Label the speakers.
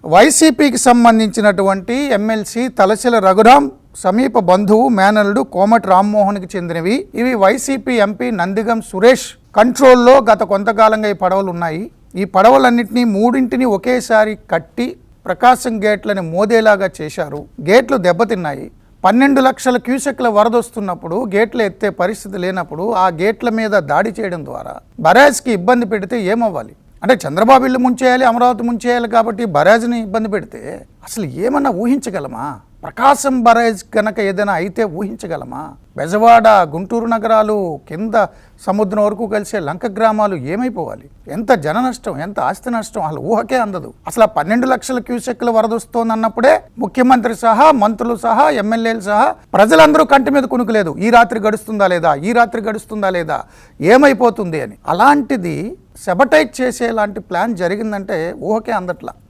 Speaker 1: వైసీపీకి సంబంధించినటువంటి ఎమ్మెల్సీ తలశిల రఘురాం సమీప బంధువు మేనల్లుడు కోమటి రామ్మోహన్కి చెందినవి. ఇవి వైసీపీ ఎంపీ నందిగం సురేష్ కంట్రోల్లో గత కొంతకాలంగా ఈ పడవలు ఉన్నాయి. ఈ పడవలన్నింటినీ మూడింటిని ఒకేసారి కట్టి ప్రకాశం గేట్లని మోదేలాగా చేశారు. గేట్లు దెబ్బతిన్నాయి. 12 లక్షల క్యూసెక్ల వరద వస్తున్నప్పుడు గేట్లు ఎత్తే పరిస్థితి లేనప్పుడు ఆ గేట్ల మీద దాడి చేయడం ద్వారా బరాజ్కి ఇబ్బంది పెడితే ఏమవ్వాలి? అంటే చంద్రబాబు ఇల్లు ముంచేయాలి, అమరావతి ముంచేయాలి కాబట్టి బరాజ్ని ఇబ్బంది పెడితే అసలు ఏమన్నా ఊహించగలమా? ప్రకాశం బరాజ్ కనుక ఏదైనా అయితే ఊహించగలమా? బెజవాడ, గుంటూరు నగరాలు, కింద సముద్రం వరకు కలిసే లంక గ్రామాలు ఏమైపోవాలి? ఎంత జన నష్టం, ఎంత ఆస్తి నష్టం అసలు ఊహకే అందదు. అసలు 12 లక్షల క్యూసెక్ల వరద వస్తోంది అన్నప్పుడే ముఖ్యమంత్రి సహా, మంత్రులు సహా, ఎమ్మెల్యేలు సహా ప్రజలందరూ కంటి మీద కునుకులేదు. ఈ రాత్రి గడుస్తుందా లేదా, ఈ రాత్రి గడుస్తుందా లేదా, ఏమైపోతుంది అని. అలాంటిది సెబటైజ్ చేసేలాంటి ప్లాన్ జరిగిందంటే ఊహకే అందట్లా.